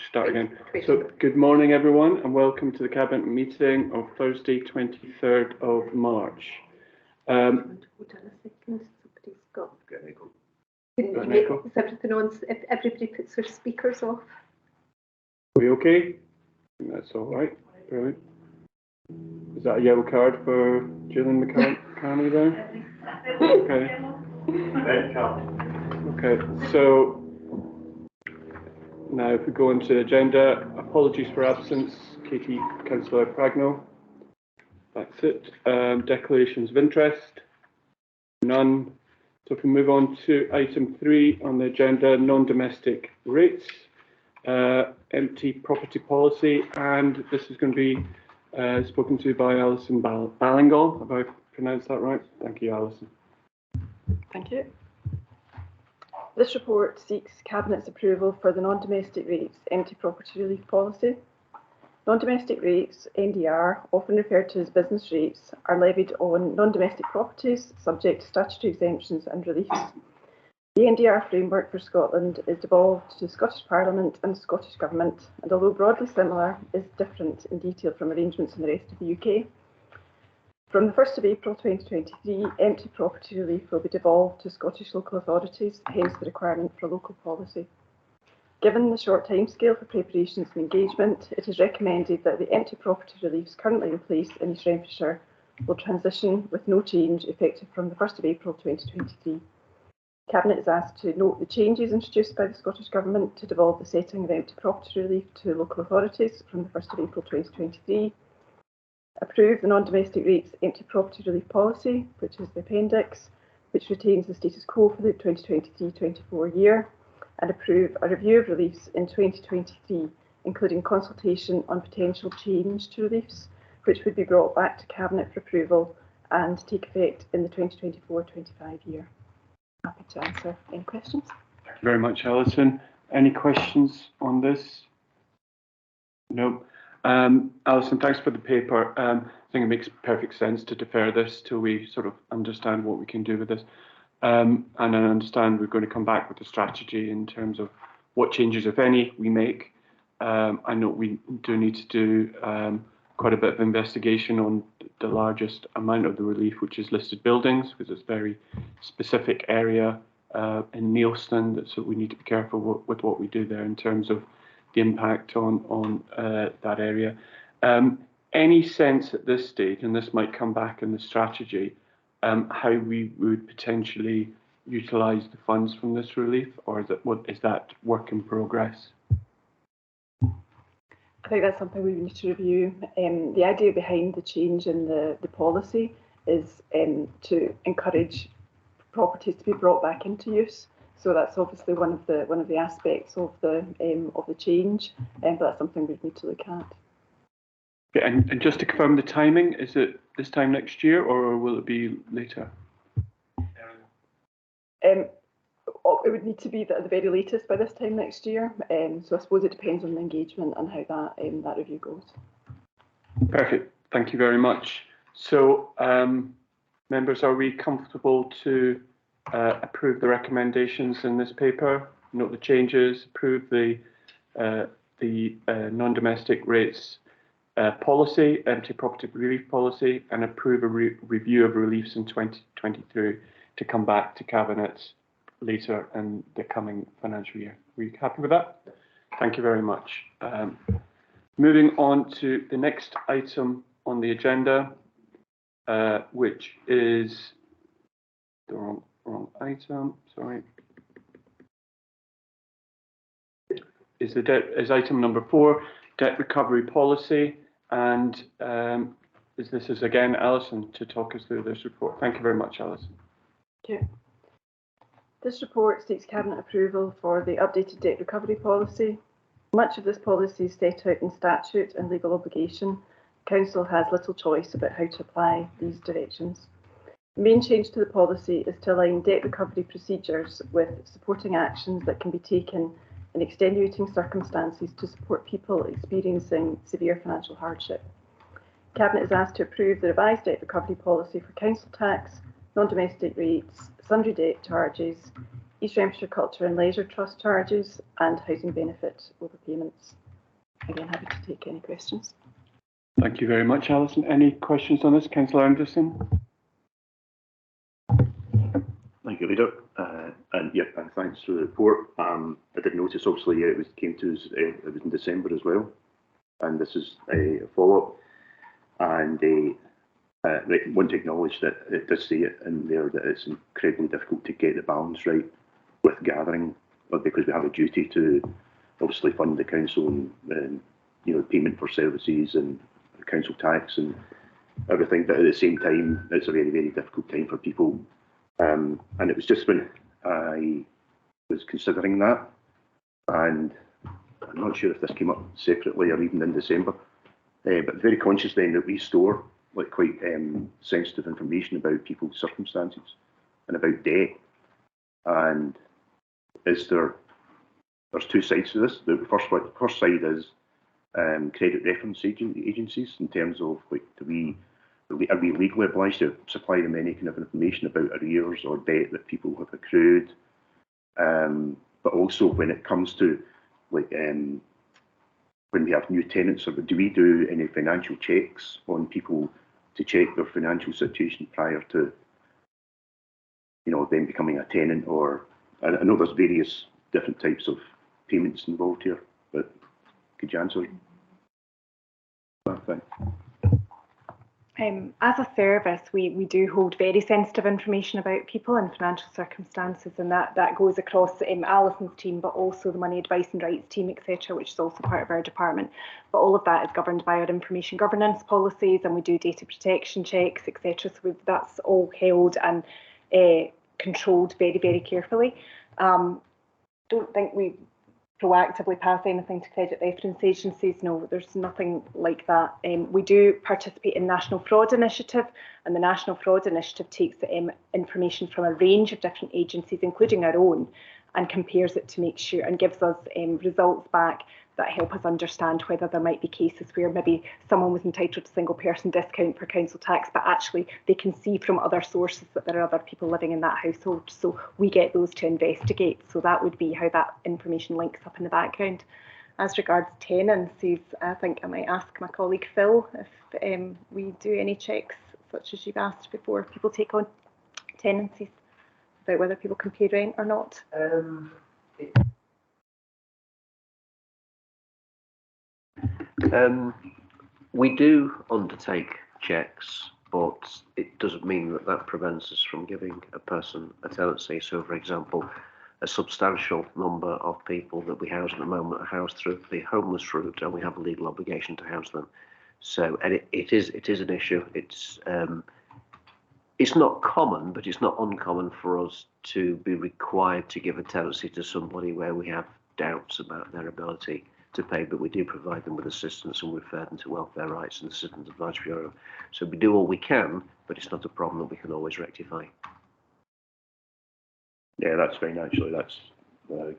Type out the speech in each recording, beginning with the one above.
Start again. So, good morning, everyone, and welcome to the Cabinet meeting of Thursday, 23rd of March. Hold on a second. Somebody's got an echo. Is everything on? If everybody puts their speakers off. Are we okay? That's all right. Brilliant. Is that a yellow card for Gillian McCartney there? Okay. Okay. So now, if we go into the agenda, apologies for absence, Katie, Councillor Pragnell. That's it. Declarations of interest, none. So if we move on to item 3 on the agenda, non-domestic rates, empty property policy, and this is going to be spoken to by Alison Ballingall. Have I pronounced that right? Thank you, Alison. Thank you. This report seeks Cabinet's approval for the non-domestic rates empty property relief policy. Non-domestic rates, NDR, often referred to as business rates, are levied on non-domestic properties subject to statutory exemptions and reliefs. The NDR framework for Scotland is devolved to the Scottish Parliament and the Scottish Government, and although broadly similar, is different in detail from arrangements in the rest of the UK. From the 1st of April 2023, empty property relief will be devolved to Scottish local authorities, hence the requirement for local policy. Given the short timescale for preparations and engagement, it is recommended that the empty property reliefs currently in place in East Renfrewshire will transition with no change effective from the 1st of April 2023. Cabinet is asked to note the changes introduced by the Scottish Government to devolve the setting of empty property relief to local authorities from the 1st of April 2023. Approve the non-domestic rates empty property relief policy, which is the appendix, which retains the status quo for the 2023-24 year, and approve a review of reliefs in 2023, including consultation on potential change to reliefs, which would be brought back to Cabinet for approval and take effect in the 2024-25 year. Happy to answer any questions. Thank you very much, Alison. Any questions on this? No. Alison, thanks for the paper. I think it makes perfect sense to defer this till we sort of understand what we can do with this. And I understand we're going to come back with a strategy in terms of what changes, if any, we make. I know we do need to do quite a bit of investigation on the largest amount of the relief, which is listed buildings, because it's a very specific area in Neilston, so we need to be careful with what we do there in terms of the impact on that area. Any sense at this stage, and this might come back in the strategy, how we would potentially utilise the funds from this relief, or is that work in progress? I think that's something we need to review. The idea behind the change in the policy is to encourage properties to be brought back into use. So that's obviously one of the aspects of the change, but that's something we need to look at. Okay, and just to confirm the timing, is it this time next year or will it be later? It would need to be at the very latest by this time next year. So I suppose it depends on the engagement and how that review goes. Perfect. Thank you very much. So, members, are we comfortable to approve the recommendations in this paper? Note the changes. Approve the non-domestic rates policy, empty property relief policy, and approve a review of reliefs in 2023 to come back to Cabinet later in the coming financial year. Are you happy with that? Thank you very much. Moving on to the next item on the agenda, which is the wrong item. Sorry. Is item number 4, debt recovery policy, and this is again Alison to talk us through this report. Thank you very much, Alison. Thank you. This report seeks Cabinet approval for the updated debt recovery policy. Much of this policy is set out in statute and legal obligation. Council has little choice about how to apply these directions. The main change to the policy is to align debt recovery procedures with supporting actions that can be taken in extenuating circumstances to support people experiencing severe financial hardship. Cabinet is asked to approve the revised debt recovery policy for council tax, non-domestic rates, sundry debt charges, East Renfrewshire Culture and Leisure Trust charges, and housing benefit overpayments. Again, happy to take any questions. Thank you very much, Alison. Any questions on this, Councillor Anderson? Thank you, Leader. And thanks for the report. I did notice, obviously, it came to us. It was in December as well, and this is a follow-up. And I want to acknowledge that it does say it in there that it's incredibly difficult to get the balance right with gathering, because we have a duty to obviously fund the council and payment for services and council tax and everything. But at the same time, it's a very, very difficult time for people. And it was just when I was considering that, and I'm not sure if this came up separately or even in December, but very conscious then that we store quite sensitive information about people's circumstances and about debt. And there's two sides to this. The first side is credit reference agencies, in terms of are we legally obliged to supply them any kind of information about arrears or debt that people have accrued? But also when it comes to when we have new tenants, or do we do any financial checks on people to check their financial situation prior to them becoming a tenant? Or I know there's various different types of payments involved here, but could you answer that? Thanks. As a service, we do hold very sensitive information about people and financial circumstances, and that goes across Alison's team, but also the money advice and rights team, etc., which is also part of our department. But all of that is governed by our information governance policies, and we do data protection checks, etc. So that's all held and controlled very, very carefully. Don't think we proactively pass anything to credit reference agencies. No, there's nothing like that. We do participate in National Fraud Initiative, and the National Fraud Initiative takes information from a range of different agencies, including our own, and compares it to make sure, and gives us results back that help us understand whether there might be cases where maybe someone was entitled to single person discount for council tax, but actually they can see from other sources that there are other people living in that household. So we get those to investigate. So that would be how that information links up in the background. As regards tenancies, I think I might ask my colleague Phil if we do any checks such as you've asked before, if people take on tenancies, about whether people can pay rent or not. We do undertake checks, but it doesn't mean that prevents us from giving a person a tenancy. So, for example, a substantial number of people that we house at the moment are housed through the homeless route, and we have a legal obligation to house them. So, and it is an issue. It's not common, but it's not uncommon for us to be required to give a tenancy to somebody where we have doubts about their ability to pay, but we do provide them with assistance and refer them to Welfare Rights and the Citizens Advice Bureau. So we do all we can, but it's not a problem that we can always rectify. Yeah, that's fine. Actually, that's the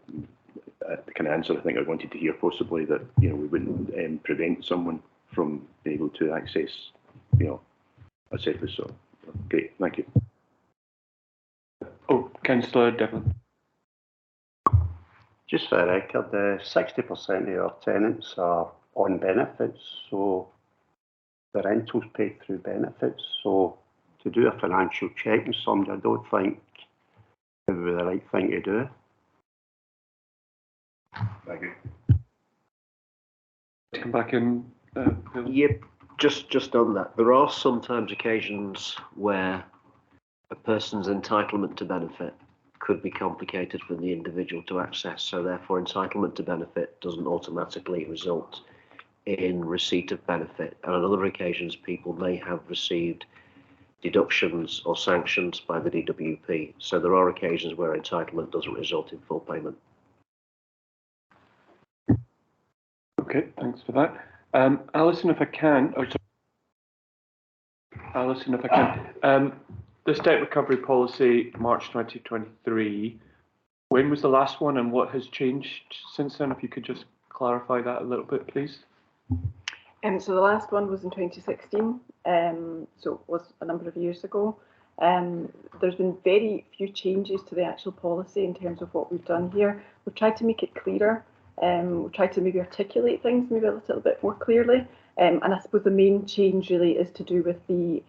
kind of answer I think I wanted to hear. Possibly that we wouldn't prevent someone from being able to access a service. So great, thank you. Oh, Councillor Devlin. Just for the record, 60% of our tenants are on benefits, so the rental's paid through benefits. So to do a financial check on somebody, I don't think it would be the right thing to do. Thank you. To come back in. Yep, just on that, there are sometimes occasions where a person's entitlement to benefit could be complicated for the individual to access, so therefore entitlement to benefit doesn't automatically result in receipt of benefit. And on other occasions, people may have received deductions or sanctions by the DWP. So there are occasions where entitlement doesn't result in full payment. Okay, thanks for that. Alison, if I can, this debt recovery policy, March 2023, when was the last one and what has changed since then? If you could just clarify that a little bit, please. So the last one was in 2016, so it was a number of years ago. There's been very few changes to the actual policy in terms of what we've done here. We've tried to make it clearer. We've tried to maybe articulate things maybe a little bit more clearly. And I suppose the main change really is to do with the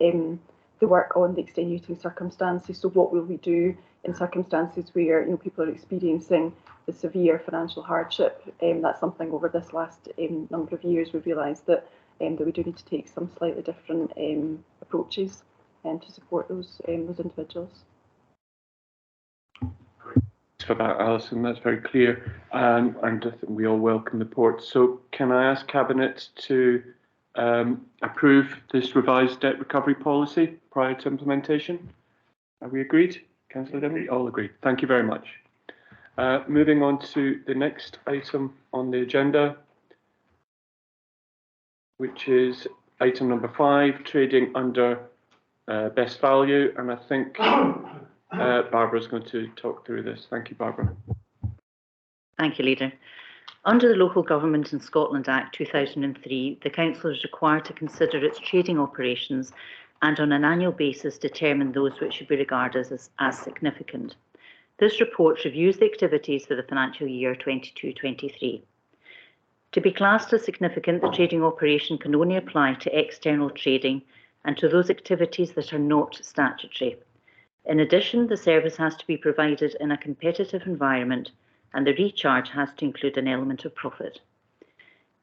work on the extenuating circumstances. So what will we do in circumstances where people are experiencing the severe financial hardship? That's something over this last number of years we've realised that we do need to take some slightly different approaches to support those individuals. Thanks for that, Alison. That's very clear, and I think we all welcome the report. So, can I ask Cabinet to approve this revised debt recovery policy prior to implementation? Are we agreed? Councillor Dennehy? All agreed. Thank you very much. Moving on to the next item on the agenda, which is item number 5, trading under best value. And I think Barbara's going to talk through this. Thank you, Barbara. Thank you, Leader. Under the Local Government in Scotland Act 2003, the Council is required to consider its trading operations and on an annual basis determine those which should be regarded as significant. This report reviews the activities for the financial year 22-23. To be classed as significant, the trading operation can only apply to external trading and to those activities that are not statutory. In addition, the service has to be provided in a competitive environment and the recharge has to include an element of profit.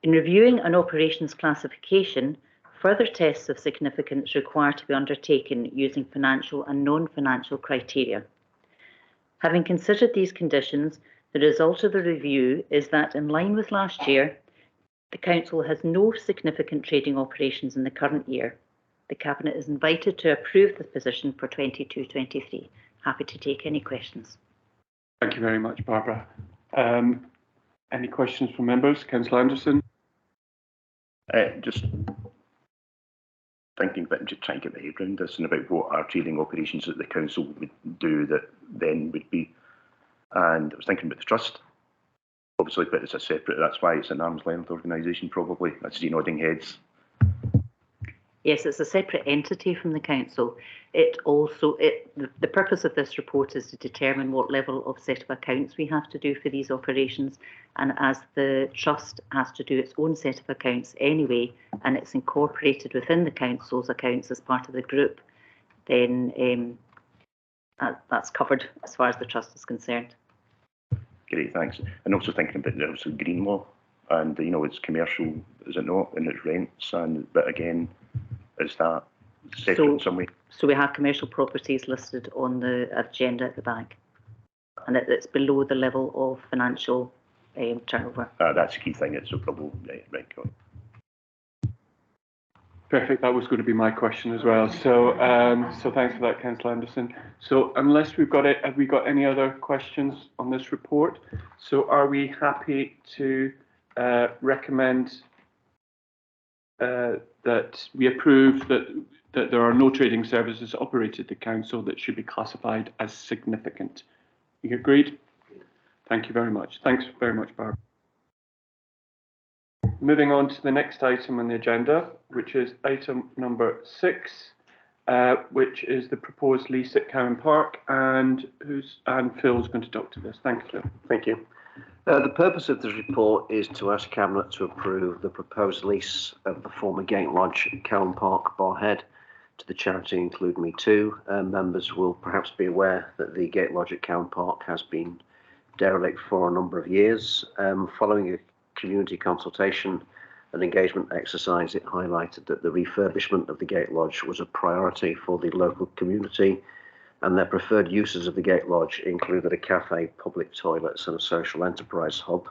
In reviewing an operations classification, further tests of significance require to be undertaken using financial and non-financial criteria. Having considered these conditions, the result of the review is that, in line with last year, the Council has no significant trading operations in the current year. The Cabinet is invited to approve the position for 22-23. Happy to take any questions. Thank you very much, Barbara. Any questions from members? Councillor Anderson? Just thinking about, just trying to get my head around this and about what our trading operations that the council would do that then would be. And I was thinking about the trust, obviously, but it's a separate, that's why it's an arm's length organisation probably. I see nodding heads. Yes, it's a separate entity from the Council. The purpose of this report is to determine what level of set of accounts we have to do for these operations. And as the Trust has to do its own set of accounts anyway, and it's incorporated within the Council's accounts as part of the group, then that's covered as far as the Trust is concerned. Great, thanks. And also thinking about the green law, and it's commercial, is it not? And it's rents, but again, is that separate in some way? So we have commercial properties listed on the agenda at the back, and it's below the level of financial turnover. That's the key thing. It's a problem. Right. Perfect. That was going to be my question as well. So, so thanks for that, Councillor Anderson. So, unless we've got it, have we got any other questions on this report? So, are we happy to recommend that we approve that there are no trading services operated at the council that should be classified as significant? You agreed? Thank you very much. Thanks very much, Barbara. Moving on to the next item on the agenda, which is item number 6, which is the proposed lease at Cowan Park, and Phil's going to talk to this. Thank you, Phil. Thank you. The purpose of this report is to ask Cabinet to approve the proposed lease of the former Gate Lodge at Cowan Park, Barrhead, to the charity Include Me Too. Members will perhaps be aware that the Gate Lodge at Cowan Park has been derelict for a number of years. Following a community consultation and engagement exercise, it highlighted that the refurbishment of the Gate Lodge was a priority for the local community, and their preferred uses of the Gate Lodge included a cafe, public toilets and a social enterprise hub.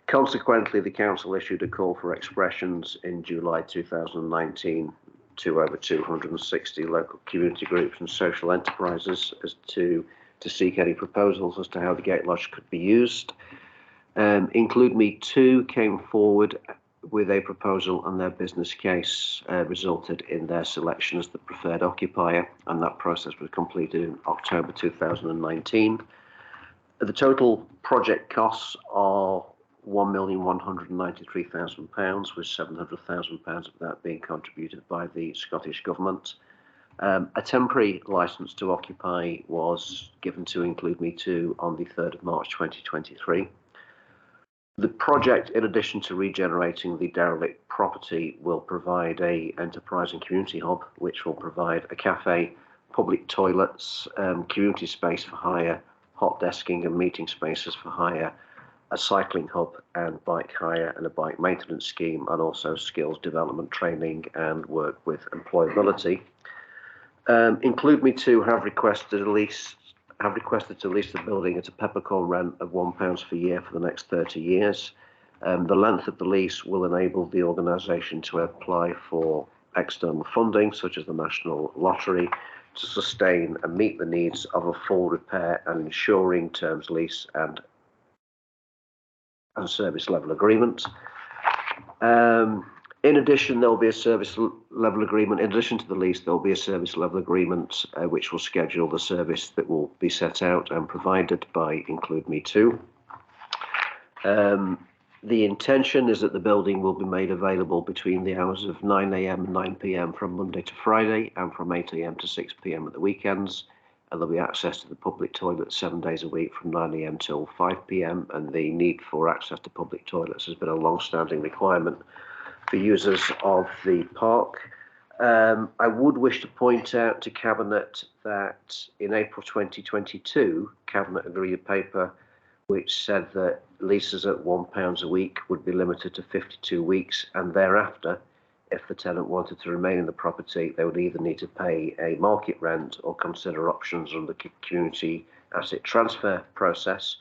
Consequently, the council issued a call for expressions in July 2019 to over 260 local community groups and social enterprises as to seek any proposals as to how the Gate Lodge could be used. Include Me Too came forward with a proposal, and their business case resulted in their selection as the preferred occupier, and that process was completed in October 2019. The total project costs are £1,193,000, with £700,000 of that being contributed by the Scottish Government. A temporary licence to occupy was given to Include Me Too on the 3rd of March 2023. The project, in addition to regenerating the derelict property, will provide a enterprise and community hub, which will provide a cafe, public toilets, community space for hire, hot desking and meeting spaces for hire, a cycling hub and bike hire and a bike maintenance scheme, and also skills development training and work with employability. Include Me Too have requested to lease the building at a peppercorn rent of £1 per year for the next 30 years. The length of the lease will enable the organisation to apply for external funding, such as the National Lottery, to sustain and meet the needs of a full repair and insuring terms lease and service level agreement. In addition, there will be a service level agreement. In addition to the lease, there will be a service level agreement which will schedule the service that will be set out and provided by Include Me Too. The intention is that the building will be made available between the hours of 9 AM and 9 PM from Monday to Friday, and from 8 AM to 6 PM at the weekends. And there'll be access to the public toilet 7 days a week from 9 AM till 5 PM. And the need for access to public toilets has been a long-standing requirement for users of the park. I would wish to point out to Cabinet that in April 2022, Cabinet agreed a paper which said that leases at £1 a week would be limited to 52 weeks, and thereafter, if the tenant wanted to remain in the property, they would either need to pay a market rent or consider options on the community asset transfer process.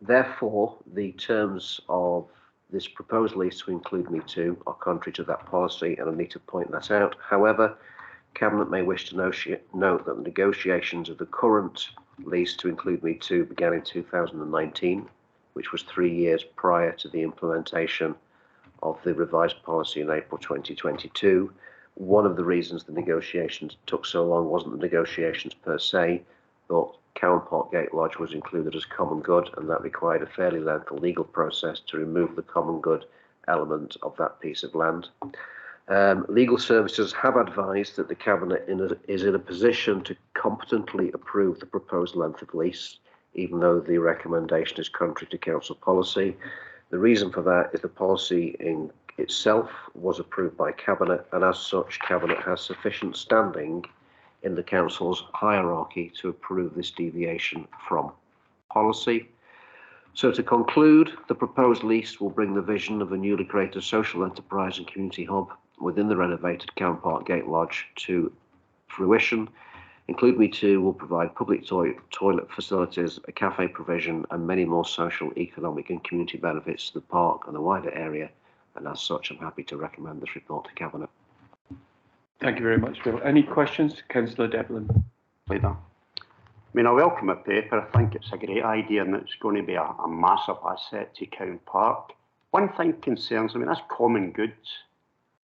Therefore, the terms of this proposed lease to Include Me Too are contrary to that policy, and I need to point that out. However, Cabinet may wish to note that the negotiations of the current lease to Include Me Too began in 2019, which was 3 years prior to the implementation of the revised policy in April 2022. One of the reasons the negotiations took so long wasn't the negotiations per se, but Cowan Park Gate Lodge was included as common good, and that required a fairly lengthy legal process to remove the common good element of that piece of land. Legal services have advised that the Cabinet is in a position to competently approve the proposed length of lease, even though the recommendation is contrary to council policy. The reason for that is the policy in itself was approved by Cabinet, and as such, Cabinet has sufficient standing in the council's hierarchy to approve this deviation from policy. So to conclude, the proposed lease will bring the vision of a newly created social enterprise and community hub within the renovated Cowan Park Gate Lodge to fruition. Include Me Too will provide public toilet facilities, a cafe provision, and many more social, economic and community benefits to the park and the wider area. And as such, I'm happy to recommend this report to Cabinet. Thank you very much, Bill. Any questions? Councillor Devlin. Leader. I mean, I welcome a paper. I think it's a great idea, and it's going to be a massive asset to Cowan Park. One thing concerns me, that's common goods.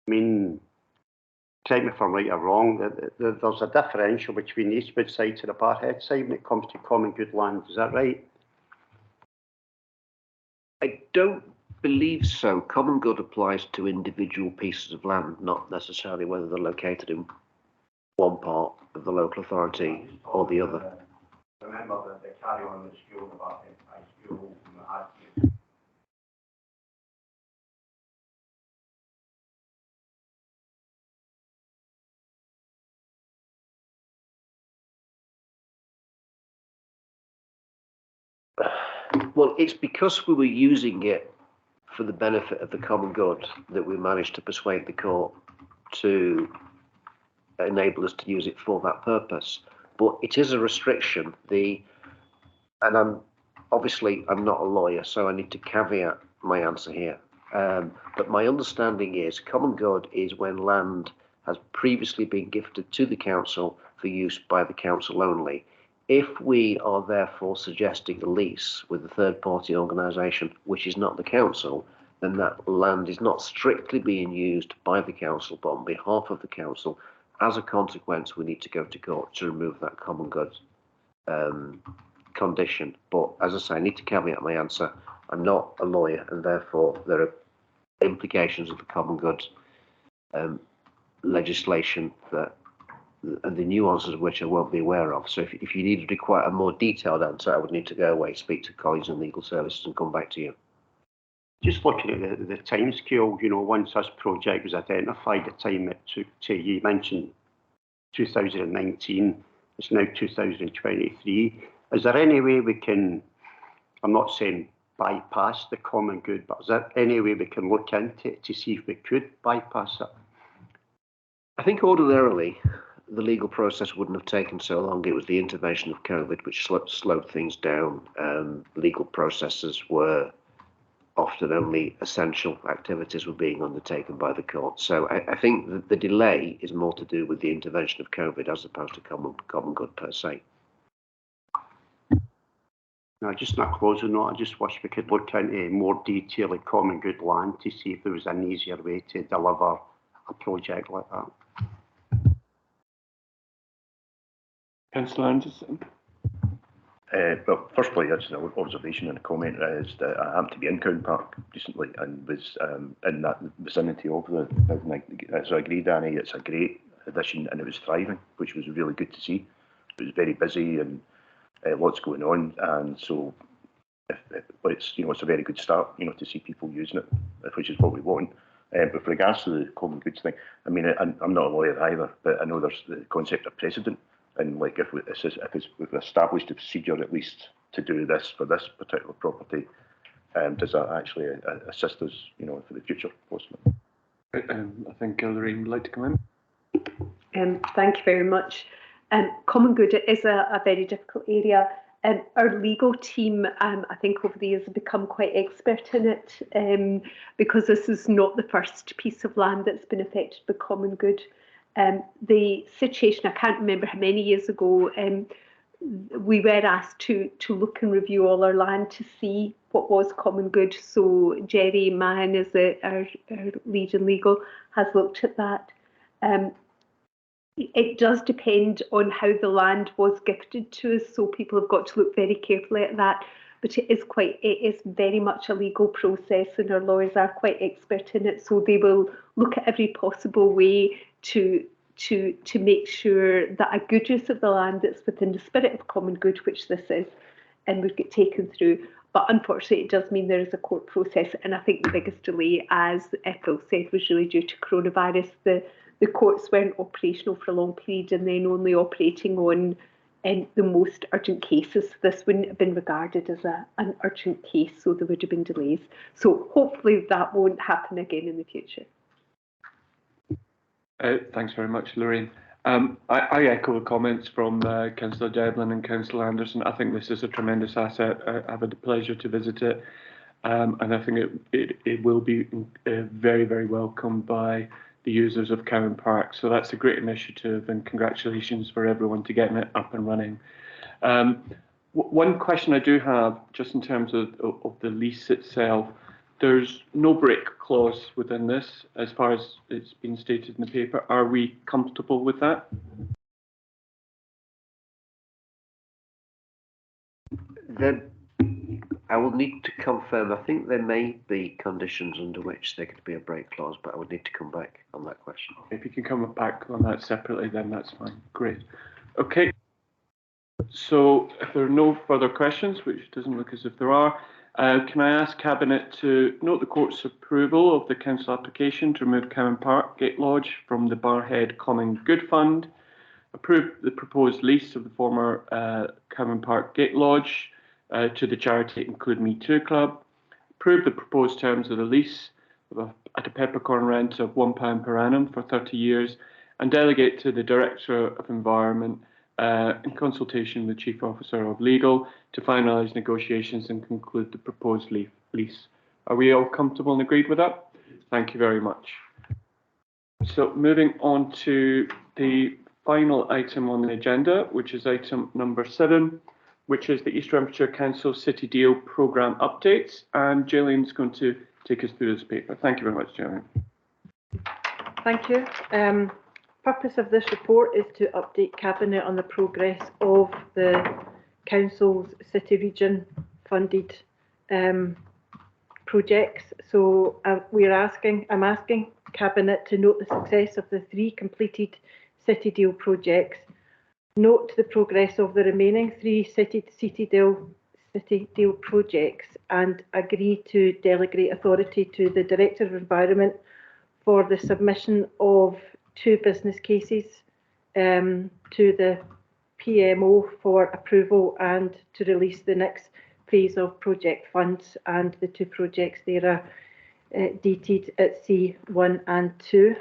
I mean, correct me if I'm right or wrong, there's a differential between the Eastwood side to the Barrhead side when it comes to common good land. Is that right? I don't believe so. Common good applies to individual pieces of land, not necessarily whether they're located in one part of the local authority or the other. Remember that they carry on the school about school from the Well, it's because we were using it for the benefit of the common good that we managed to persuade the court to enable us to use it for that purpose. But it is a restriction. And I'm not a lawyer, so I need to caveat my answer here. But my understanding is common good is when land has previously been gifted to the council for use by the council only. If we are therefore suggesting a lease with a third-party organisation, which is not the council, then that land is not strictly being used by the council, but on behalf of the council. As a consequence, we need to go to court to remove that common good condition. But as I say, I need to caveat my answer. I'm not a lawyer, and therefore there are implications of the common good legislation that and the nuances of which I won't be aware of. So if you needed quite a more detailed answer, I would need to go away, speak to colleagues in legal services and come back to you. Just looking at the timescale, you know, once this project was identified, the time it took to, you mentioned 2019, it's now 2023. Is there any way we can, I'm not saying bypass the common good, but is there any way we can look into it to see if we could bypass it? I think ordinarily the legal process wouldn't have taken so long. It was the intervention of COVID which slowed things down. Legal processes were often only essential activities were being undertaken by the court. So I think that the delay is more to do with the intervention of COVID as opposed to common good per se. Now, just in a closing note, I just wish we could look into more detail of common good land to see if there was an easier way to deliver a project like that. Councillor Anderson. Well, firstly, that's an observation and a comment is that I happened to be in Cowan Park recently and was in that vicinity of the building. So I agree, Danny, it's a great addition and it was thriving, which was really good to see. It was very busy and lots going on, and so it's, you know, it's a very good start, you know, to see people using it, which is what we want. But with regards to the common goods thing, I mean, I'm not a lawyer either, but I know there's the concept of precedent. And like if we've established a procedure at least to do this for this particular property, does that actually assist us, you know, for the future possibly? I think Lorraine would like to come in. Thank you very much. Common good is a very difficult area. Our legal team, I think over the years, have become quite expert in it because this is not the first piece of land that's been affected by common good. The situation, I can't remember how many years ago, we were asked to look and review all our land to see what was common good. So Jerry Mann, as our lead in legal, has looked at that. It does depend on how the land was gifted to us, so people have got to look very carefully at that. But it is very much a legal process, and our lawyers are quite expert in it, so they will look at every possible way to make sure that a good use of the land that's within the spirit of common good, which this is, and would get taken through. But unfortunately, it does mean there is a court process, and I think the biggest delay, as Phil said, was really due to coronavirus. The courts weren't operational for a long period, and then only operating on the most urgent cases. This wouldn't have been regarded as an urgent case, so there would have been delays. So hopefully that won't happen again in the future. Thanks very much, Lorraine. I echo the comments from Councillor Devlin and Councillor Anderson. I think this is a tremendous asset. I've had the pleasure to visit it, and I think it will be very, very welcomed by the users of Cowan Park. So that's a great initiative, and congratulations for everyone to getting it up and running. One question I do have, just in terms of the lease itself, there's no break clause within this, as far as it's been stated in the paper. Are we comfortable with that? I will need to confirm. I think there may be conditions under which there could be a break clause, but I would need to come back on that question. If you can come back on that separately, then that's fine. Great. Okay. So if there are no further questions, which doesn't look as if there are, can I ask Cabinet to note the Court's approval of the Council application to remove Cowan Park Gate Lodge from the Barrhead Common Good Fund, approve the proposed lease of the former Cowan Park Gate Lodge to the charity Include Me Too Club, approve the proposed terms of the lease at a peppercorn rent of £1 per annum for 30 years, and delegate to the Director of Environment in consultation with the Chief Officer of Legal to finalise negotiations and conclude the proposed lease. Are we all comfortable and agreed with that? Thank you very much. So moving on to the final item on the agenda, which is item number 7, which is the East Renfrewshire Council City Deal Programme updates. And Gillian's going to take us through this paper. Thank you very much, Gillian. Thank you. Purpose of this report is to update Cabinet on the progress of the Council's City Region funded projects. So I'm asking Cabinet to note the success of the 3 completed City Deal projects. Note the progress of the remaining 3 City Deal projects and agree to delegate authority to the Director of Environment for the submission of 2 business cases to the PMO for approval and to release the next phase of project funds, and the 2 projects there are dated at C1 and 2.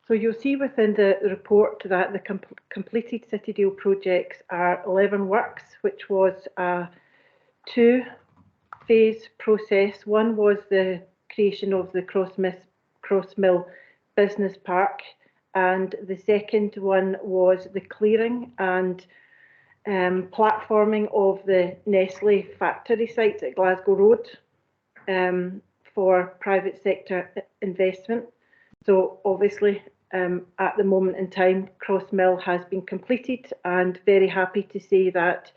So you'll see within the report that the completed City Deal projects are 11 works, which was a 2-phase process. One was the creation of the Crossmill Business Park, and the second one was the clearing and platforming of the Nestle factory site at Glasgow Road for private sector investment. So obviously, at the moment in time, Crossmill has been completed, and very happy to say that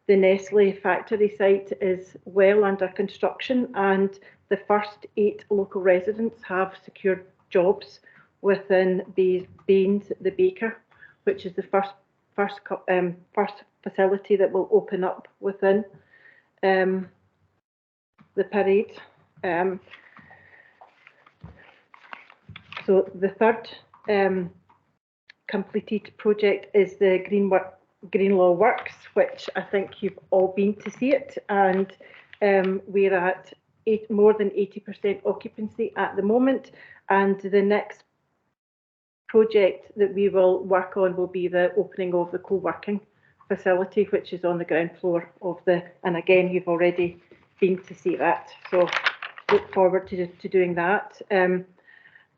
the Nestle factory site is well under construction, and the first 8 local residents have secured jobs within Baines the Baker, which is the first facility that will open up within the parade. So the third completed project is the Greenlaw Works, which I think you've all been to see it, and we're at more than 80% occupancy at the moment, and the next project that we will work on will be the opening of the co-working facility, which is on the ground floor of and again, you've already been to see that, so look forward to doing that.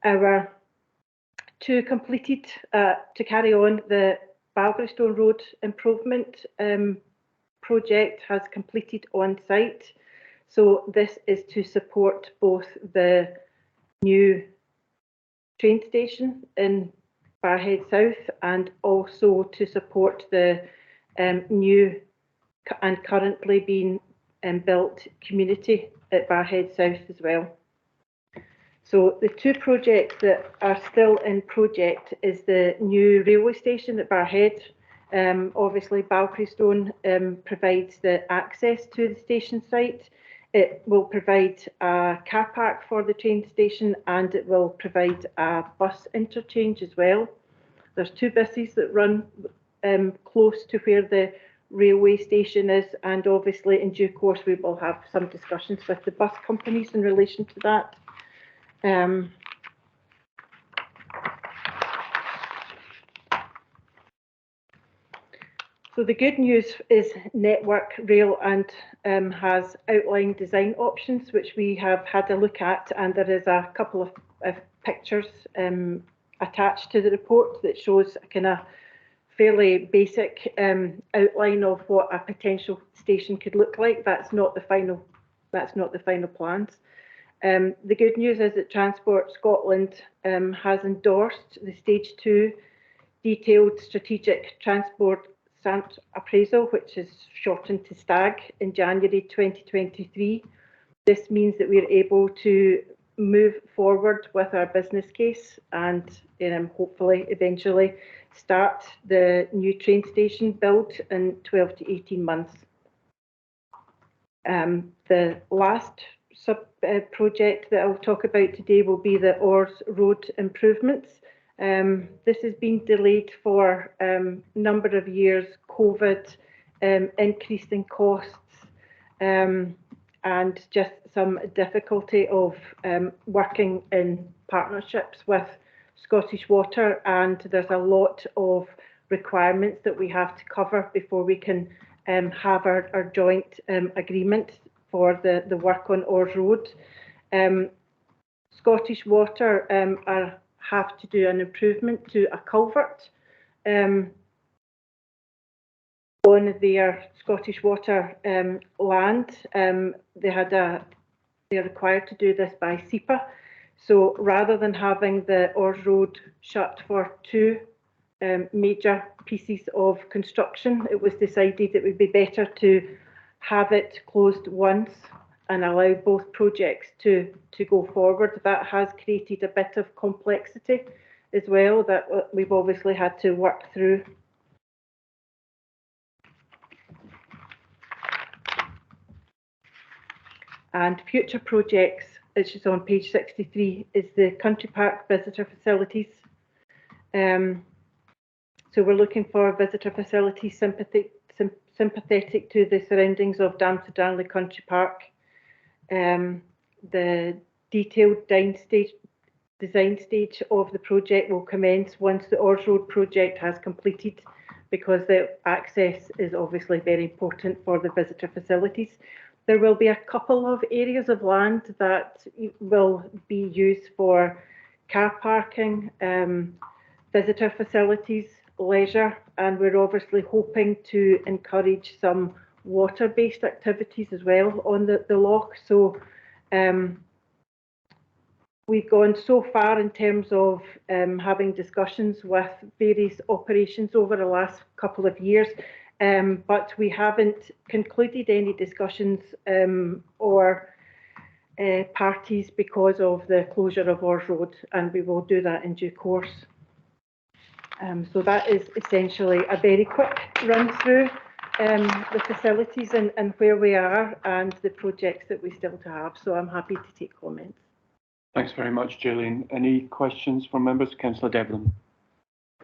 Our 2 completed to carry on the Balgrystone Road improvement project has completed on site. So this is to support both the new train station in Barrhead South and also to support the new and currently being built community at Barrhead South as well. So the 2 projects that are still in project is the new railway station at Barrhead. Obviously, Balgrystone provides the access to the station site. It will provide a car park for the train station, and it will provide a bus interchange as well. There's 2 buses that run close to where the railway station is, and obviously in due course we will have some discussions with the bus companies in relation to that. So the good news is Network Rail and has outlined design options, which we have had a look at, and there is a couple of pictures attached to the report that shows a kind of fairly basic outline of what a potential station could look like. That's not the final plans. The good news is that Transport Scotland has endorsed the Stage 2 Detailed Strategic Transport Appraisal, which is shortened to STAG, in January 2023. This means that we're able to move forward with our business case and hopefully eventually start the new train station build in 12 to 18 months. The last project that I'll talk about today will be the Orrs Road improvements. This has been delayed for a number of years, COVID, increase in costs, and just some difficulty of working in partnerships with Scottish Water, and there's a lot of requirements that we have to cover before we can have our joint agreement for the work on Orrs Road. Scottish Water have to do an improvement to a culvert on their Scottish Water land. They're required to do this by SEPA. So rather than having the Orrs Road shut for 2 major pieces of construction, it was decided it would be better to have it closed once and allow both projects to go forward. That has created a bit of complexity as well that we've obviously had to work through. And future projects, which is on page 63, is the Country Park visitor facilities. So we're looking for visitor facilities sympathetic to the surroundings of Damson Darnley Country Park. The detailed design stage of the project will commence once the Ors Road project has completed, because the access is obviously very important for the visitor facilities. There will be a couple of areas of land that will be used for car parking, visitor facilities, leisure, and we're obviously hoping to encourage some water-based activities as well on the loch. So we've gone so far in terms of having discussions with various operations over the last couple of years, but we haven't concluded any discussions or parties because of the closure of Ors Road, and we will do that in due course. So that is essentially a very quick run through the facilities and where we are and the projects that we still to have. So I'm happy to take comments. Thanks very much, Gillian. Any questions from members? Councillor Devlin.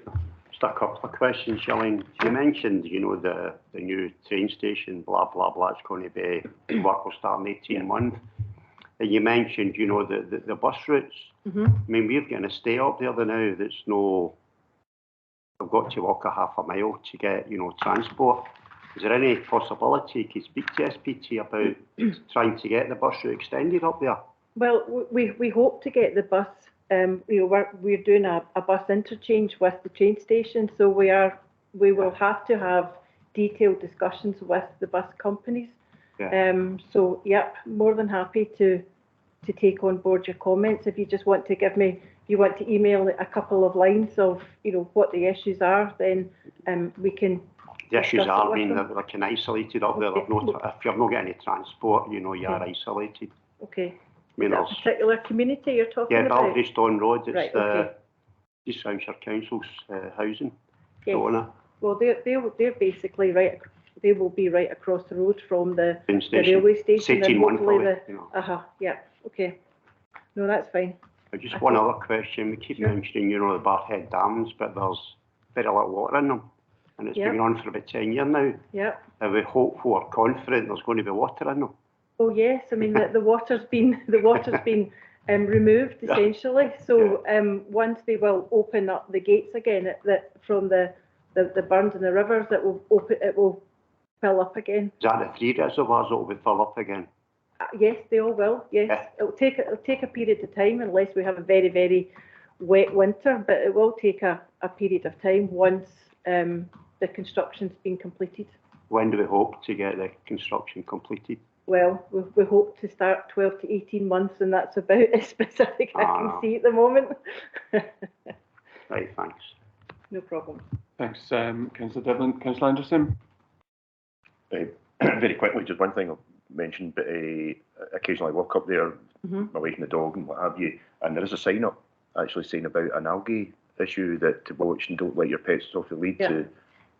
Just a couple of questions, Gillian. You mentioned, you know, the new train station, blah, blah, blah, it's going to be, work will start in 18 months. And you mentioned, you know, the bus routes. I mean, we're getting a stay up there now that's no, I've got to walk a half a mile to get, you know, transport. Is there any possibility you could speak to SPT about trying to get the bus route extended up there? Well, we hope to get the bus. You know, we're doing a bus interchange with the train station, so we will have to have detailed discussions with the bus companies. Yeah. So, yep, more than happy to take on board your comments. If you just want to give me, if you want to email a couple of lines of, you know, what the issues are, then we can. The issues are, I mean, they're kind of isolated up there. Okay. If you're not getting any transport, you know, you are isolated. Okay. I mean, is that a particular community you're talking about? Yeah, Balderstone Road. It's right, okay. East Hampshire Council's housing. Yes. Owner. Well, they're basically right. They will be right across the road from the railway station. 18 months probably. You know. Yeah. Okay. No, that's fine. Just one other question. We keep mentioning, you know, the Barrhead dams, but there's very little water in them, and it's been on for about 10 years now. Yeah. Are we hopeful or confident there's going to be water in them? Oh yes, I mean the water's been removed essentially. So once they will open up the gates again, from the burns and the rivers, it will fill up again. Is that the 3 reservoirs that will fill up again? Yes, they all will. Yes, yeah. It'll take a period of time unless we have a very, very wet winter, but it will take a period of time once the construction's been completed. When do we hope to get the construction completed? Well, we hope to start 12 to 18 months, and that's about as specific I can see at the moment. Right, thanks. No problem. Thanks, Councillor Devlin. Councillor Anderson. Very quickly, just one thing I've mentioned, but occasionally I walk up there, away from the dog and what have you, and there is a sign up actually saying about an algae issue that watch and don't let your pets off the lead. Yeah.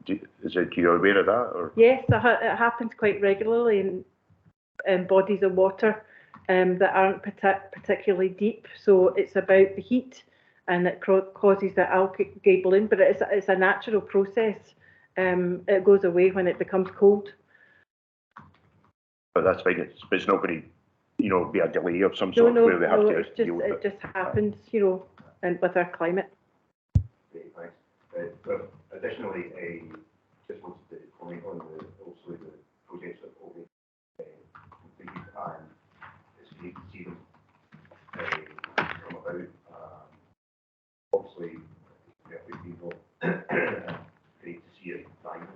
Are you aware of that? Or? Yes, it happens quite regularly in bodies of water that aren't particularly deep. So it's about the heat, and it causes the algae bloom. But it's a natural process. It goes away when it becomes cold. But that's fine. It's not going to, you know, be a delay of some sort where they have to deal with it. It just happens, you know, and with our climate. Okay, thanks. But additionally, just wanted to comment on also the projects that will be completed, and it's great to see them come about. Obviously, very people, great to see it dying,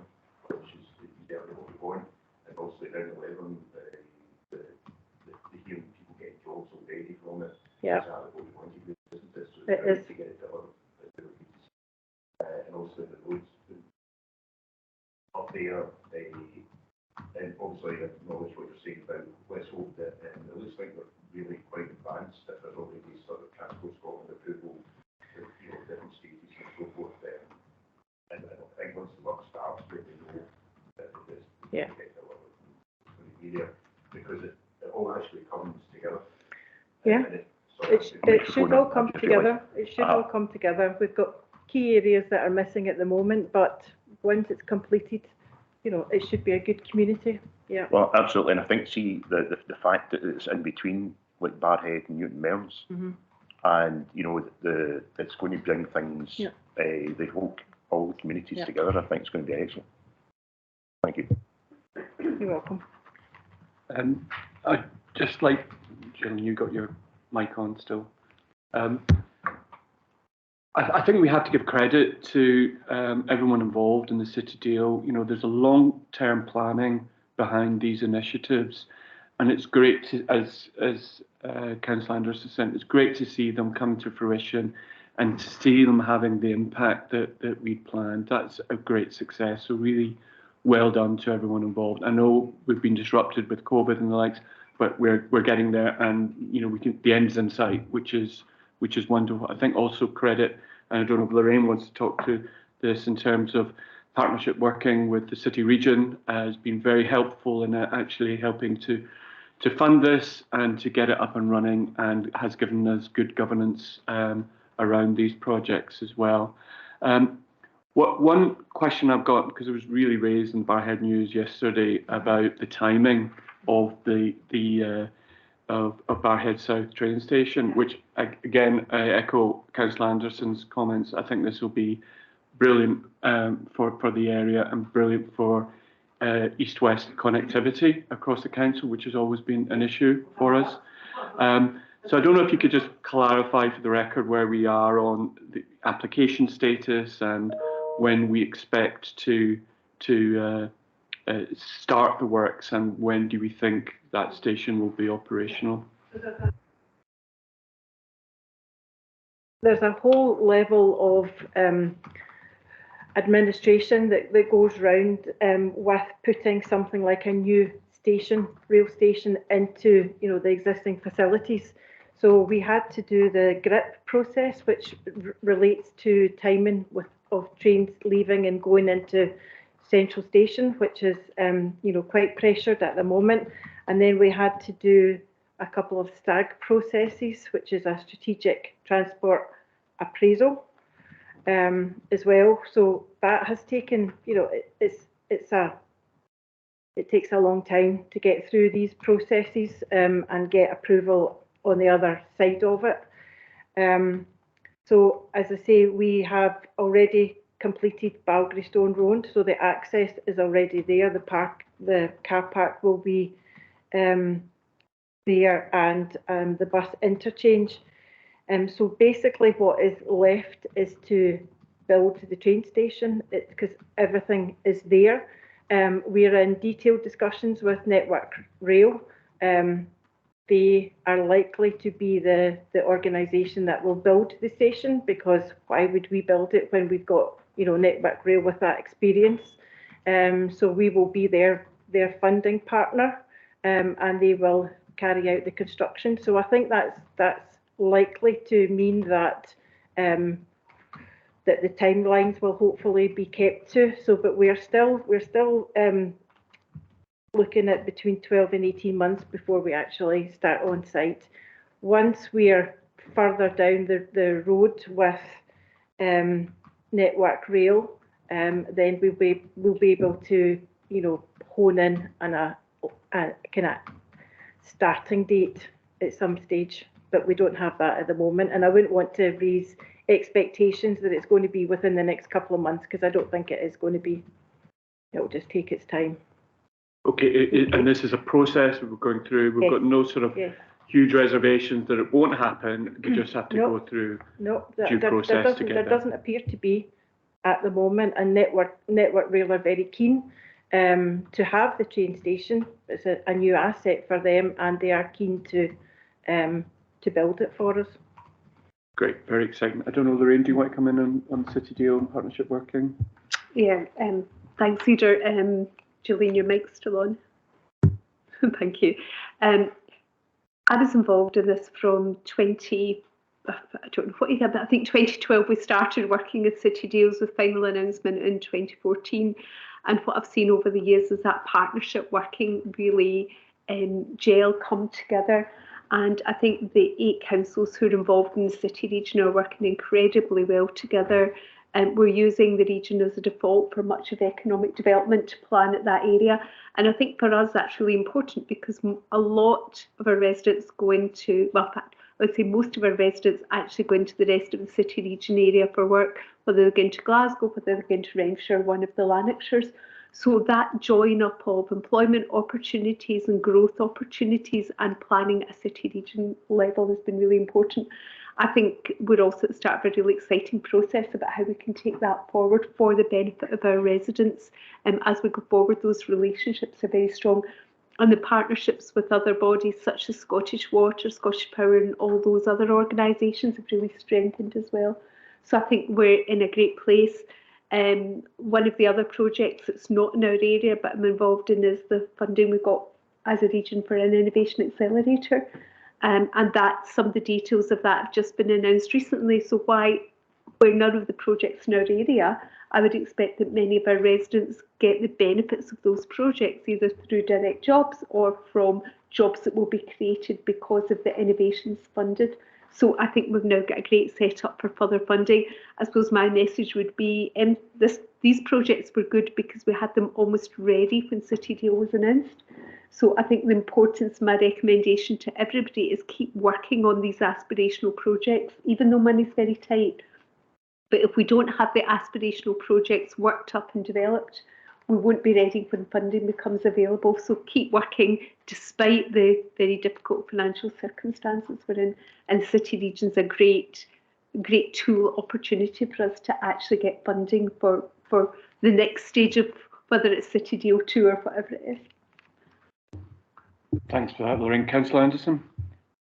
which is exactly what we're going. And also around 11, the hearing people getting jobs already from it. Yeah. Exactly what we want to do, isn't it? So it is. To get it delivered. And also the roads up there, and obviously like we're really quite advanced, if there's already sort of Transport Scotland approval, with, you know, different stages and so forth, and I think once the work starts, we know that it's Yeah. going to be there, because it all actually comes together. Yeah. And It should all come together. It should all come together. We've got key areas that are missing at the moment, but once it's completed, you know, it should be a good community. Yeah. Well, absolutely, and I think the fact that it's in between like Barrhead and Newton Mearns, and you know it's going to bring things, the whole all the communities together. I think it's going to be excellent. Thank you. You're welcome. I just like, Jill, you got your mic on still. I think we have to give credit to everyone involved in the City Deal. You know, there's a long-term planning behind these initiatives, and it's great to, as Councillor Anderson said, it's great to see them come to fruition and to see them having the impact that we planned. That's a great success. So really well done to everyone involved. I know we've been disrupted with COVID and the likes, but we're getting there, and you know the end's in sight, which is wonderful. I think also credit, and I don't know if Lorraine wants to talk to this in terms of partnership working with the City Region has been very helpful in actually helping to fund this and to get it up and running, and has given us good governance around these projects as well. One question I've got, because it was really raised in Barrhead News yesterday about the timing of of Barrhead South train station, which again I echo Councillor Anderson's comments. I think this will be brilliant for the area and brilliant for east-west connectivity across the council, which has always been an issue for us. So I don't know if you could just clarify for the record where we are on the application status and when we expect to start the works, and when do we think that station will be operational? There's a whole level of administration that goes round with putting something like a new station, rail station, into the existing facilities. So we had to do the GRIP process, which relates to timing of trains leaving and going into Central Station, which is quite pressured at the moment. And then we had to do a couple of STAG processes, which is a strategic transport appraisal as well. So that has taken, it takes a long time to get through these processes and get approval on the other side of it. So as I say, we have already completed Balgrystone Road, so the access is already there. The car park will be there, and the bus interchange. So basically what is left is to build the train station, because everything is there. We're in detailed discussions with Network Rail. They are likely to be the organisation that will build the station, because why would we build it when we've got Network Rail with that experience? So we will be their funding partner, and they will carry out the construction. So I think that's likely to mean that that the timelines will hopefully be kept to. So, but we're still looking at between 12 and 18 months before we actually start on site. Once we're further down the road with Network Rail, then we'll be able to hone in on a kind of starting date at some stage, but we don't have that at the moment, and I wouldn't want to raise expectations that it's going to be within the next couple of months, because I don't think it is going to be. It will just take its time. Okay, and this is a process we're going through. We've got no sort of huge reservations that it won't happen. We just have to go through due process to get there doesn't appear to be at the moment, and Network Rail are very keen to have the train station. It's a new asset for them, and they are keen to build it for us. Great, very exciting. I don't know, Lorraine, do you want to come in on City Deal and partnership working? Yeah, thanks, Cedar. Julian, your mic's still on. Thank you. I was involved in this from I don't know what year, but I think 2012 we started working with City Deals with final announcement in 2014. And what I've seen over the years is that partnership working really gel, come together. And I think the 8 councils who are involved in the city region are working incredibly well together. And we're using the region as a default for much of economic development to plan at that area. And I think for us that's really important because a lot of our residents go into, well, in fact, I would say most of our residents actually go into the rest of the city region area for work, whether they're going to Glasgow, whether they're going to Renfrewshire, one of the Lanarkshires. So that join up of employment opportunities and growth opportunities and planning at a city region level has been really important. I think we're also at the start of a really exciting process about how we can take that forward for the benefit of our residents. As we go forward, those relationships are very strong. And the partnerships with other bodies such as Scottish Water, Scottish Power and all those other organisations have really strengthened as well. So I think we're in a great place. One of the other projects that's not in our area but I'm involved in is the funding we've got as a region for an innovation accelerator. And that some of the details of that have just been announced recently. So where none of the projects in our area, I would expect that many of our residents get the benefits of those projects either through direct jobs or from jobs that will be created because of the innovations funded. So I think we've now got a great setup for further funding. I suppose my message would be these projects were good because we had them almost ready when City Deal was announced. So I think the importance of my recommendation to everybody is keep working on these aspirational projects, even though money's very tight. But if we don't have the aspirational projects worked up and developed, we won't be ready when funding becomes available. So keep working despite the very difficult financial circumstances we're in. And City Region's a great tool opportunity for us to actually get funding for the next stage of whether it's City Deal 2 or whatever it is. Thanks for that, Lorraine. Councillor Anderson.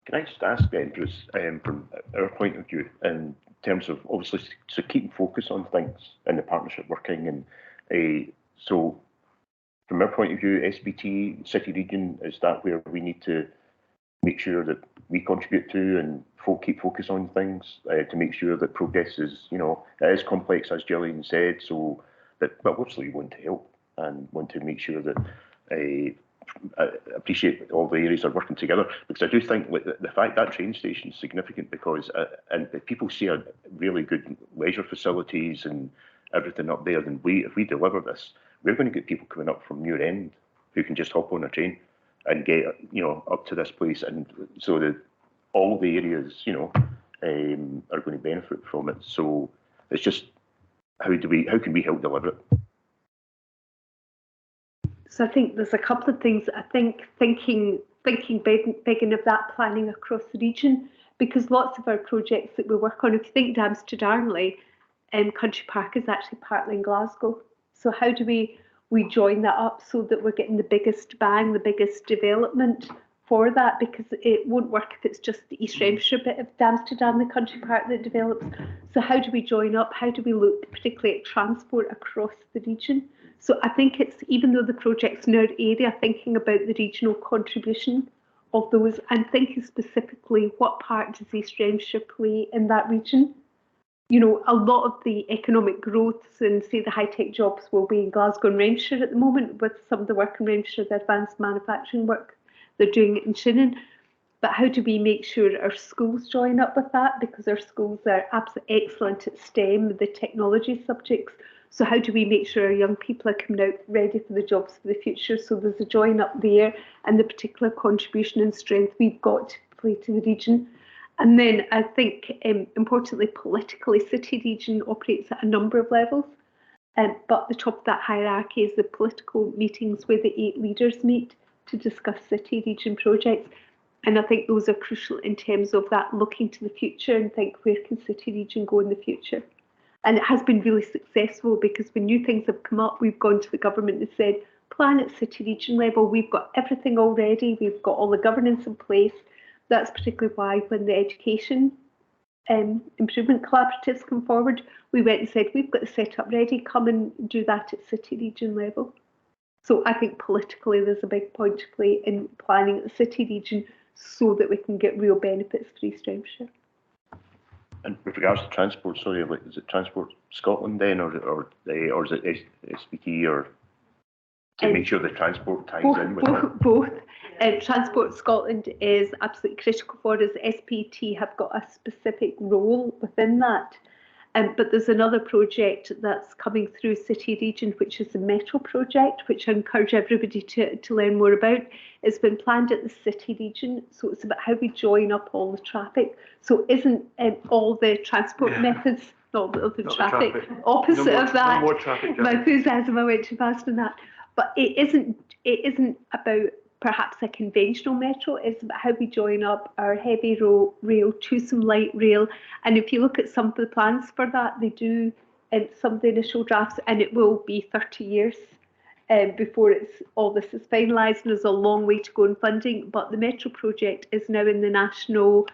Can I just ask then, Bruce, from our point of view, in terms of obviously so keeping focus on things and the partnership working, and so from our point of view, SBT, City Region, is that where we need to make sure that we contribute to and keep focus on things to make sure that progress is, it is complex, as Gillian said, so that, but obviously we want to help and want to make sure that I appreciate all the areas are working together, because I do think the fact that train station is significant because and people see a really good leisure facilities and everything up there, then if we deliver this, we're going to get people coming up from Muir End who can just hop on a train and get up to this place, and so that all the areas are going to benefit from it. So it's just how can we help deliver it? So I think there's a couple of things. I think thinking big of that planning across the region, because lots of our projects that we work on, if you think Dams to Darnley, Country Park is actually partly in Glasgow. So how do we join that up so that we're getting the biggest bang, the biggest development for that? Because it won't work if it's just the East Renfrewshire bit of Dams to Darnley Country Park that develops. So how do we join up? How do we look particularly at transport across the region? So I think it's, even though the project's in our area, thinking about the regional contribution of those and thinking specifically what part does East Renfrewshire play in that region? A lot of the economic growth and say the high-tech jobs will be in Glasgow and Renfrewshire at the moment, with some of the work in Renfrewshire, the advanced manufacturing work, they're doing it in Shannon. But how do we make sure our schools join up with that? Because our schools are absolutely excellent at STEM, the technology subjects. So how do we make sure our young people are coming out ready for the jobs for the future? So there's a join up there and the particular contribution and strength we've got to play to the region. And then I think, importantly, politically, City Region operates at a number of levels. But the top of that hierarchy is the political meetings where the 8 leaders meet to discuss City Region projects. And I think those are crucial in terms of that looking to the future and think, where can City Region go in the future? And it has been really successful because when new things have come up, we've gone to the government and said, plan at City Region level, we've got everything already, we've got all the governance in place. That's particularly why when the education improvement collaboratives come forward, we went and said, we've got the setup ready, come and do that at City Region level. So I think politically there's a big point to play in planning at the City Region so that we can get real benefits for East Renfrewshire. And with regards to transport, sorry, like, is it Transport Scotland then, or is it SPT, or to make sure the transport ties in with it? Both. Transport Scotland is absolutely critical for us. SPT have got a specific role within that. But there's another project that's coming through City Region, which is the Metro project, which I encourage everybody to learn more about. It's been planned at the City Region, so it's about how we join up all the traffic. So isn't all the transport methods, not the traffic, opposite of that? No more traffic. My enthusiasm, I went too fast on that. But it isn't about perhaps a conventional metro. It's about how we join up our heavy rail to some light rail. And if you look at some of the plans for that, they do some of the initial drafts, and it will be 30 years before all this is finalised, and there's a long way to go in funding. But the Metro project is now in the National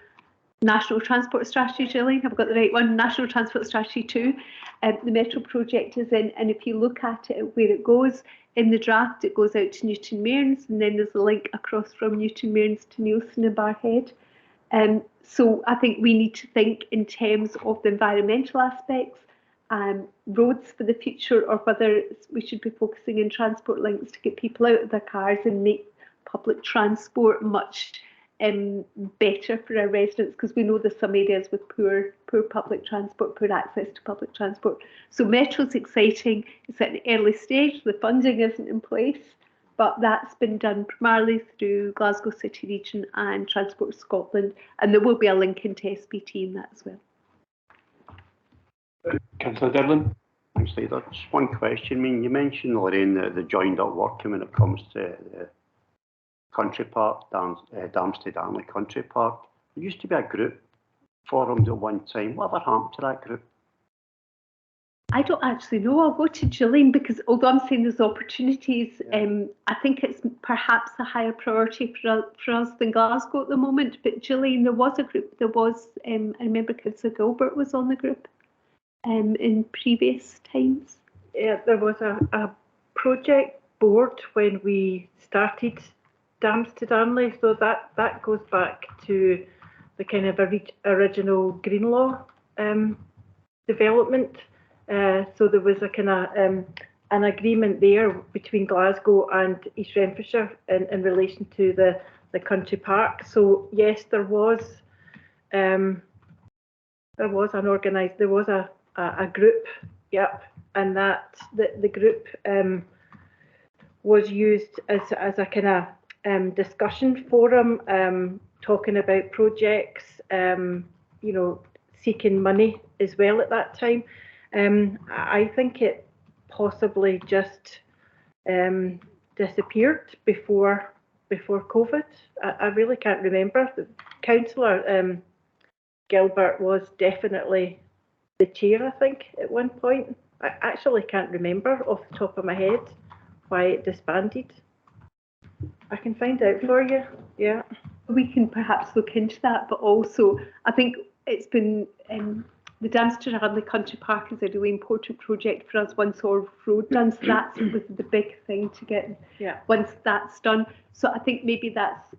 Transport Strategy, Gillian, have I got the right one? National Transport Strategy 2. The Metro project is in, and if you look at it, where it goes, in the draft, it goes out to Newton Mearns, and then there's a link across from Newton Mearns to Neilson and Barrhead. So I think we need to think in terms of the environmental aspects, roads for the future, or whether we should be focusing on transport links to get people out of their cars and make public transport much better for our residents, because we know there's some areas with poor public transport, poor access to public transport. So Metro's exciting. It's at an early stage. The funding isn't in place, but that's been done primarily through Glasgow City Region and Transport Scotland, and there will be a link into SPT in that as well. Councillor Devlin. Thanks, Leader. Just one question. I mean, you mentioned, Lorraine, the joined up working when it comes to the country park, Darmstadt Darnley Country Park. There used to be a group formed at one time. Whatever happened to that group? I don't actually know. I'll go to Gillian, because although I'm saying there's opportunities, I think it's perhaps a higher priority for us than Glasgow at the moment. But Gillian, there was a group. There was, I remember Councillor Gilbert was on the group in previous times. Yeah, there was a project board when we started Darmstadt Darnley, so that goes back to the kind of original Greenlaw development. So there was a kind of an agreement there between Glasgow and East Renfrewshire in relation to the country park. So yes, there was a group, yep, and that the group was used as a kind of discussion forum, talking about projects, seeking money as well at that time. I think it possibly just disappeared before COVID. I really can't remember. The Councillor Gilbert was definitely the chair, I think, at one point. I actually can't remember off the top of my head why it disbanded. I can find out for you, yeah. We can perhaps look into that, but also I think it's been, the Darmstadt Darnley Country Park is a really important project for us once our road done, so that's the big thing to get, once that's done. So I think maybe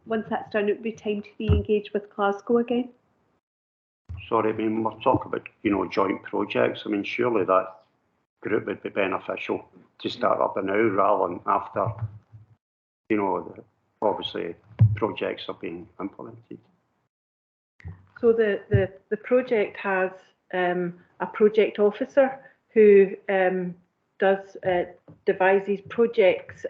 once that's done, it would be time to be engaged with Glasgow again. Sorry, I mean, we're talking about, joint projects. I mean, surely that group would be beneficial to start up now rather than after, obviously projects are being implemented. So the project has a project officer who devises projects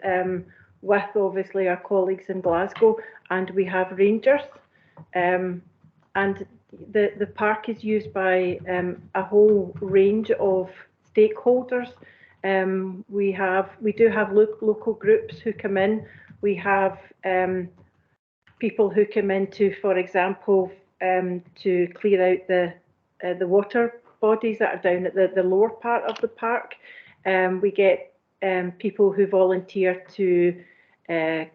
with obviously our colleagues in Glasgow, and we have rangers, and the park is used by a whole range of stakeholders. We do have local groups who come in. We have people who come in to, for example, to clear out the water bodies that are down at the lower part of the park. We get people who volunteer to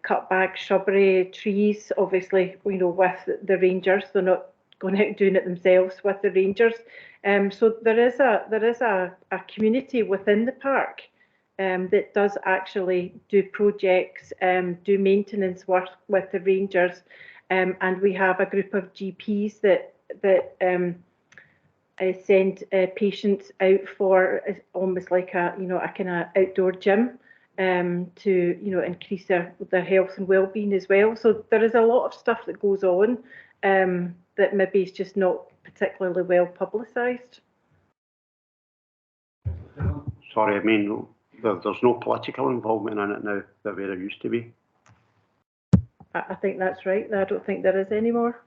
cut back shrubbery, trees, obviously, with the rangers. They're not going out and doing it themselves with the rangers. So there is a community within the park that does actually do projects, do maintenance work with the rangers, and we have a group of GPs that send patients out for almost like a kind of outdoor gym to increase their health and well-being as well. So there is a lot of stuff that goes on that maybe is just not particularly well publicised. Sorry, I mean, there's no political involvement in it now that there used to be. I think that's right. I don't think there is anymore.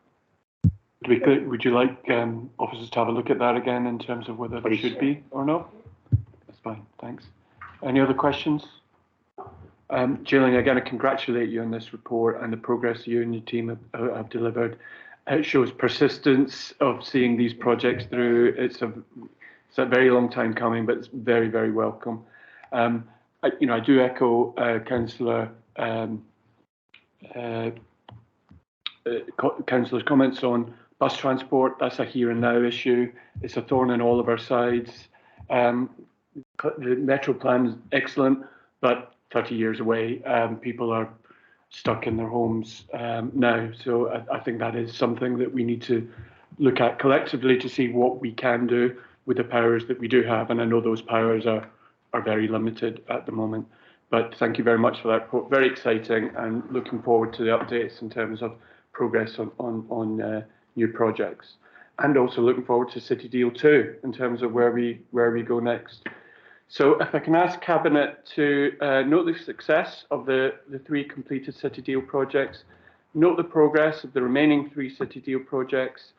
Would you like officers to have a look at that again in terms of whether there should be or not? That's fine, thanks. Any other questions? Gillian, again, I congratulate you on this report and the progress you and your team have delivered. It shows persistence of seeing these projects through. It's a very long time coming, but it's very, very welcome. I do echo Councillor's comments on bus transport. That's a here and now issue. It's a thorn in all of our sides. The Metro plan is excellent, but 30 years away. People are stuck in their homes now. So I think that is something that we need to look at collectively to see what we can do with the powers that we do have. And I know those powers are very limited at the moment. But thank you very much for that report. Very exciting, and looking forward to the updates in terms of progress on new projects. And also looking forward to City Deal 2 in terms of where we go next. So if I can ask Cabinet to note the success of the 3 completed City Deal projects, note the progress of the remaining 3 City Deal projects,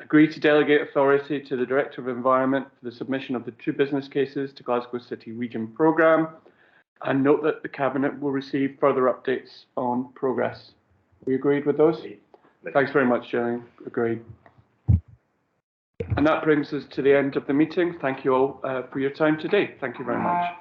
agree to delegate authority to the Director of Environment for the submission of the 2 business cases to Glasgow City Region Programme, and note that the Cabinet will receive further updates on progress. We agreed with those? Thanks very much, Gillian. Agreed. And that brings us to the end of the meeting. Thank you all for your time today. Thank you very much.